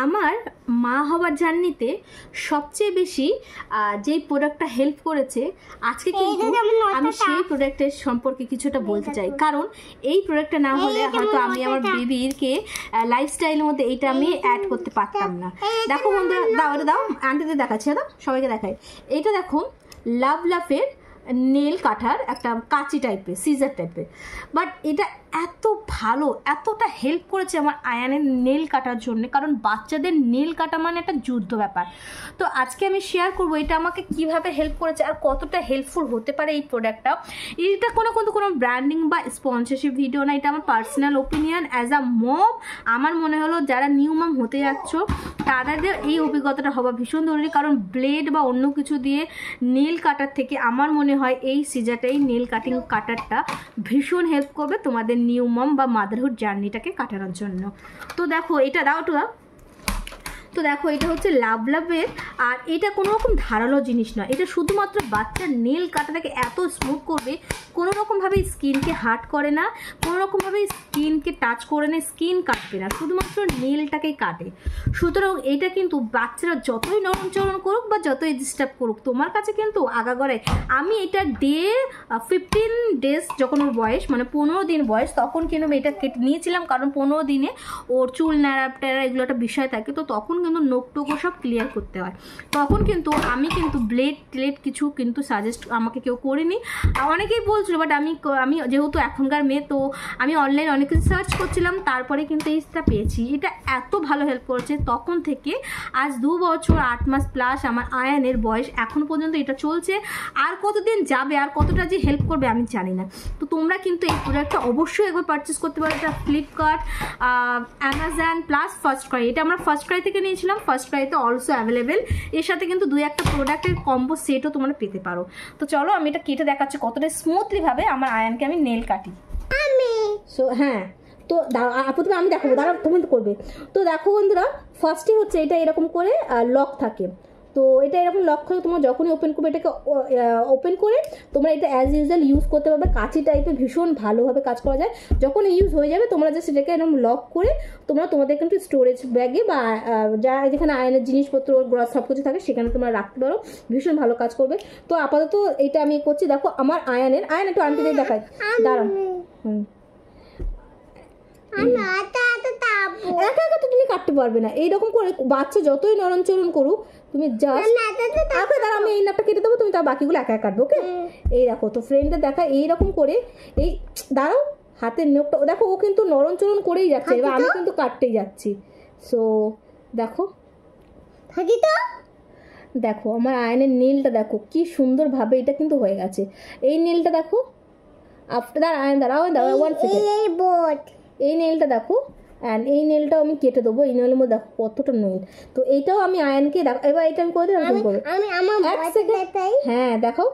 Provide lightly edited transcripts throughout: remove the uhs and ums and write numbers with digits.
আমার মা হওয়ার জার্নিতে সবচেয়ে বেশি যেই প্রোডাক্টটা হেল্প করেছে আজকে কিন্তু আমি সেই প্রোডাক্টের সম্পর্কে কিছুটা বলতে চাই, কারণ এই প্রোডাক্টটা না হলে হয়তো আমি আমার বেবিরকে লাইফস্টাইলের মধ্যে এইটা আমি অ্যাড করতে পারতাম না। দেখো বন্ধুরা, দাও এটা দাও, আন্টিদের দেখাচ্ছি, দাও সবাইকে দেখাই। এইটা দেখো লাভলাফের নেল কাটার একটা কাঁচি টাইপের, সিজার টাইপের, বাট এটা এত ভালো, এতটা হেল্প করেছে আমার আয়ানের নেল কাটার জন্য, কারণ বাচ্চাদের নেল কাটা মানে একটা যুদ্ধ ব্যাপার। তো আজকে আমি শেয়ার করবো এটা আমাকে কিভাবে হেল্প করেছে আর কতটা হেল্পফুল হতে পারে এই প্রোডাক্টটা। এটা কোনো ব্র্যান্ডিং বা স্পন্সরশিপ ভিডিও না, এটা আমার পার্সোনাল ওপিনিয়ন অ্যাজ আ মম। আমার মনে হলো যারা নিউ মম হতে যাচ্ছ তাদের এই অভিজ্ঞতাটা হওয়া ভীষণ জরুরি, কারণ ব্লেড বা অন্য কিছু দিয়ে নেল কাটার থেকে আমার মনে হয় এই সিজারটাই, নেল কাটিং কাটারটা ভীষণ হেল্প করবে তোমাদের নিউ মম বা মাদারহুড জার্নিটাকে কাটানোর জন্য। তো দেখো এটা দাও তো দাও, তো দেখো এটা হচ্ছে লাভলাভের, আর এটা কোনো রকম ধারালো জিনিস নয়, এটা শুধুমাত্র বাচ্চার নেল কাটাটাকে এত স্মুথ করবে, কোনো রকমভাবে স্কিনকে হার্ট করে না, কোনো রকমভাবে স্কিনকে টাচ করে না, স্কিন কাটবে না, শুধুমাত্র নেলটাকেই কাটে। সুতরাং এটা কিন্তু বাচ্চারা যতই নরমচরণ করুক বা যতই ডিস্টার্ব করুক, তোমার কাছে কিন্তু আগাগড়ায় আমি এটা 15 ডেজ যখন ওর বয়স, মানে 15 দিন বয়স, তখন কিন্তু আমি এটা কেটে নিয়েছিলাম, কারণ 15 দিনে ওর চুল ন্যাড়া টেরা এগুলো একটা বিষয় থাকে, তো তখন কিন্তু নোকটোকো সব ক্লিয়ার করতে হয়। তখন কিন্তু আমি কিন্তু ব্লেড কিছু কিন্তু সাজেস্ট আমাকে কেউ করিনি, অনেকেই বলছিল, বাট আমি যেহেতু এখনকার মেয়ে, তো আমি অনলাইন অনেক কিছু সার্চ করছিলাম, তারপরে কিন্তু এইটা পেয়েছি। এটা এত ভালো হেল্প করেছে, তখন থেকে আজ 2 বছর 8 মাস প্লাস আমার আয়ানের বয়স, এখন পর্যন্ত এটা চলছে। আর কতদিন যাবে আর কতটা যে হেল্প করবে আমি জানি না। তো তোমরা কিন্তু এই প্রোডাক্টটা অবশ্যই একবার পারচেস করতে পারো। এটা Flipkart, Amazon plus first Cry, এটা আমরা ফার্স্ট ক্রাই থেকে নিয়েছিলাম, ফার্স্ট ক্রাইতে অলসো অ্যাভেলেবেল। এর সাথে কিন্তু 2-1টা প্রোডাক্টের কম্বো সেটও তোমরা পেতে পারো। তো চলো আমি এটা কেটে দেখাচ্ছি কতটা স্মুথলি ভাবে আমার আয়ানকে আমি নেল কাটি। সো হ্যাঁ, তো প্রথমে আমি দেখাবো, দাঁড়া তুমি তো করবে। তো দেখো বন্ধুরা, ফার্স্টে হচ্ছে এটা এরকম করে লক থাকে, তো এটা এরকম লক করে তোমরা যখনই ওপেন করবে, এটাকে ওপেন করে তোমরা এটা অ্যাজ ইউজুয়াল ইউজ করতে পারবে। কাঁচি টাইপের ভীষণ ভালোভাবে কাজ করা যায়। যখন ইউজ হয়ে যাবে তোমরা জাস্ট এটাকে এরকম লক করে তোমাদের কিন্তু স্টোরেজ ব্যাগে বা যা যেখানে আয়নের জিনিসপত্র গ্রস সব কিছু থাকে সেখানে তোমরা রাখতে পারো, ভীষণ ভালো কাজ করবে। তো আপাতত এটা আমি করছি। দেখো আমার আয়ন একটু আন্টিদের দেখায়, দাঁড়ান। একা একা তো তুমি কাটতে পারবে না, এইরকম করে বাচ্চা যতই নরমচরণ করুক তুমি জাস্ট দাঁড়া, আমি এই নাপটা কেটে দেবো, তুমি তার বাকিগুলো একা কাটবো, ওকে? এই দেখো, তো ফ্রেন্ডটা দেখা এইরকম করে, এই দাঁড়াও, হাতের নখটা দেখো, ও কিন্তু নরমচরণ করেই যাচ্ছে, এবার আমি কিন্তু কাটতেই যাচ্ছি। সো দেখো দেখো আমার আয়নের নীলটা দেখো কি সুন্দরভাবে এটা কিন্তু হয়ে গেছে। এই নীলটা দেখো, আফটার দাঁড়াও 1 সেকেন্ড, এই নেলটা দেখো, অ্যান্ড এই নেলটাও আমি কেটে দেবো। এই নেলের মধ্যে দেখো কতটা নেল, তো এইটাও আমি আয়নকে দেখো, এবার এটা আমি করে দিলাম, হ্যাঁ দেখো।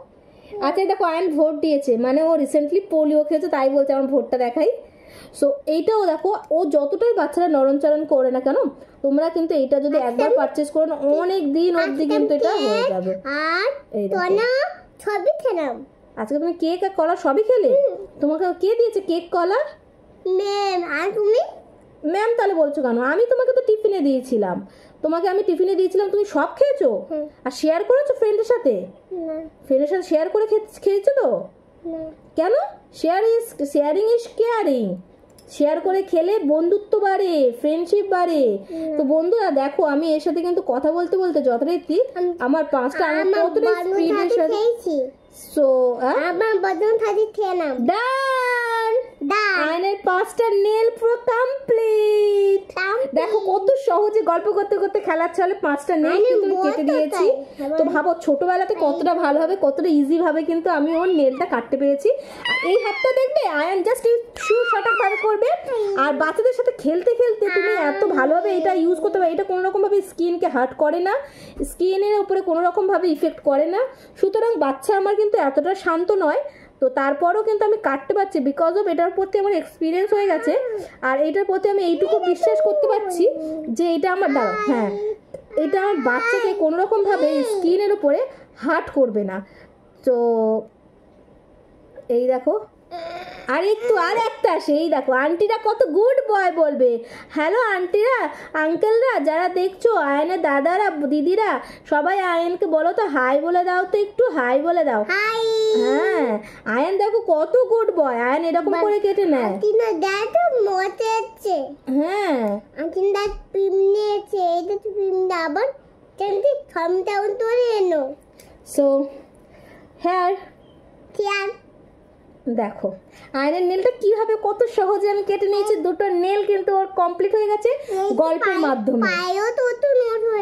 আচ্ছা দেখো, আয়ন ভোট দিয়েছে, মানে ও রিসেন্টলি পোলিও খেয়েছে, তাই বলছে আমার ভোটটা দেখাই। সো এইটাও দেখো, ও যতটাই বাচ্চারা নরমচরণ করে না কেন, তোমরা কিন্তু এটা যদি একবার পারচেস করো না, অনেক দিন অবধি কিন্তু এটা হয়ে যাবে। আজকে তুমি কেক আর কলা সবই খেলে? তোমাকে কে দিয়েছে কেক কলা? ম্যাম। আর তুমি? ম্যাম তাহলে বলছো কেন? আমি তোমাকে তো টিফিনে দিয়েছিলাম, তুমি সব খেয়েছো আর শেয়ার করেছো ফ্রেন্ডের সাথে? ফ্রেন্ডের সাথে শেয়ার করে খেয়েছো তো? কেন? Sharing is caring. শেয়ার করে খেলে বন্ধুত্ব বাড়ে, ফ্রেন্ডশিপ বাড়ে। তো বন্ধুরা দেখো, আমি এর সাথে কিন্তু কথা বলতে বলতে যথারীতি আমার 5টা কতটা স্পিডের সাথে, সো আমার বদন থাকি খেয়ে নাও। ডান, আয়নের 5টা নেল পুরো কমপ্লিট। দেখো কত সহজে গল্প করতে করতে খেলার ছলে 5টা নেল কিন্তু কেটে দিয়েছি। তো ভাবো ছোটবেলাতে কতটা ভালো হবে, কতটা ইজি ভাবে কিন্তু আমি ওর নেলটা কাটতে পেরেছি। এই হাতটা দেখবে আয়ন জাস্ট সঠিক ভাবে করবে, আর বাচ্চাদের সাথে খেলতে খেলতে তুমি এত ভালোভাবে এটা ইউজ করতে পারবে। এটা কোনো রকম ভাবে স্কিনকে হার্ট করে না, স্কিনের উপরে কোনো রকম ভাবে ইফেক্ট করে না। সুতরাং বাচ্চা আমার কিন্তু এতটা শান্ত নয়, তো তারপরও কিন্তু আমি কাটতে পারছি বিকজ অফ এটার প্রতি আমার এক্সপিরিয়েন্স হয়ে গেছে, আর এটার প্রতি আমি এইটুকু বিশ্বাস করতে পারছি যে এটা আমার দ্বারা, হ্যাঁ, এটা আমার বাচ্চাকে কোনো রকমভাবে স্কিনের উপরে হার্ট করবে না। তো এই দেখো আর একটু আর একটা সেই দেখো আন্টিরা কত গুড বয় বলবে। হ্যালো আন্টিরা আঙ্কেলরা যারা দেখছো, আয়নের দাদারা দিদিরা সবাই আয়নকে বলো তো হাই বলে দাও, তো একটু হাই বলে দাও। হ্যাঁ আয়ন দেখো কত গুড বয়, আয়ন এরকম করে কেটে নেয়। হ্যাঁ সো হেয়ার দেখো আয়নের নেলটা কিভাবে কত সহজে আমি কেটে নিয়েছি। দুটো নেল কিন্তু ওর কমপ্লিট হয়ে গেছে গল্পের মাধ্যমে।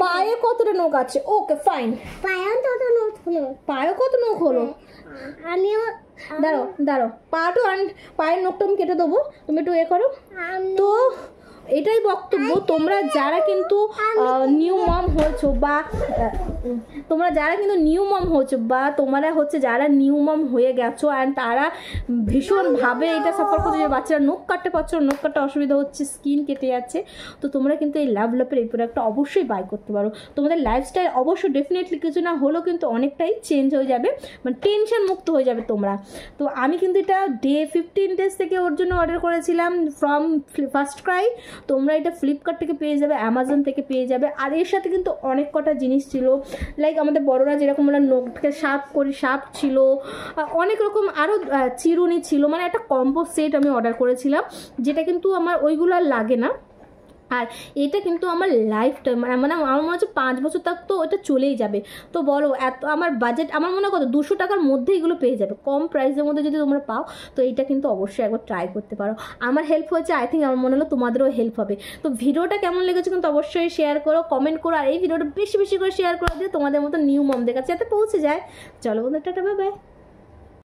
পায়ে কতটা নখ আছে? Okay fine. পায়ে কত নখ হলো? দাঁড়ো পায়ের নখটা আমি কেটে দেবো, তুমি একটু এ করো। তো এটাই বক্তব্য, তোমরা যারা কিন্তু নিউ মম হয়েছো বা তোমরা হচ্ছে যারা নিউ মম হয়ে গেছো অ্যান্ড তারা ভীষণভাবে এটা সাফার করছো যে বাচ্চারা নখ কাটতে পারছো, নখ কাটতে অসুবিধা হচ্ছে, স্কিন কেটে যাচ্ছে, তো তোমরা কিন্তু এই লাভলাপের এই প্রোডাক্টটা অবশ্যই বাই করতে পারো। তোমাদের লাইফস্টাইল অবশ্যই ডেফিনেটলি কিছু না হলেও কিন্তু অনেকটাই চেঞ্জ হয়ে যাবে, মানে টেনশন মুক্ত হয়ে যাবে তোমরা। তো আমি কিন্তু এটা 15 days থেকে ওর জন্য অর্ডার করেছিলাম ফ্রম ফার্স্ট ক্রাই। তোমরা এটা ফ্লিপকার্ট থেকে পেয়ে যাবে, অ্যামাজন থেকে পেয়ে যাবে। আর এর সাথে কিন্তু অনেক কটা জিনিস ছিল, লাইক আমাদের বড়রা যেরকম আমরা নখকে সাপ ছিল, অনেক রকম আরও চিরুনি ছিল, মানে একটা কম্বো সেট আমি অর্ডার করেছিলাম, যেটা কিন্তু আমার ওইগুলো আর লাগে না। আর এটা কিন্তু আমার লাইফ টাইম, মানে আমার মনে হচ্ছে 5 বছর তক তো এটা চলেই যাবে। তো বলো এত আমার বাজেট, আমার মনে হয় কত 200 টাকার মধ্যে এগুলো পেয়ে যাবে, কম প্রাইসের মধ্যে যদি তোমরা পাও। তো এইটা কিন্তু অবশ্যই একবার ট্রাই করতে পারো। আমার হেল্প হয়েছে, আই থিঙ্ক আমার মনে হলো তোমাদেরও হেল্প হবে। তো ভিডিওটা কেমন লেগেছে কিন্তু অবশ্যই শেয়ার করো, কমেন্ট করো, আর এই ভিডিওটা বেশি বেশি করে শেয়ার করে দিয়ে তোমাদের মতো নিউ মমদের কাছে যাতে পৌঁছে যায়। চলো বন্ধু, টাটা, বাই বাই।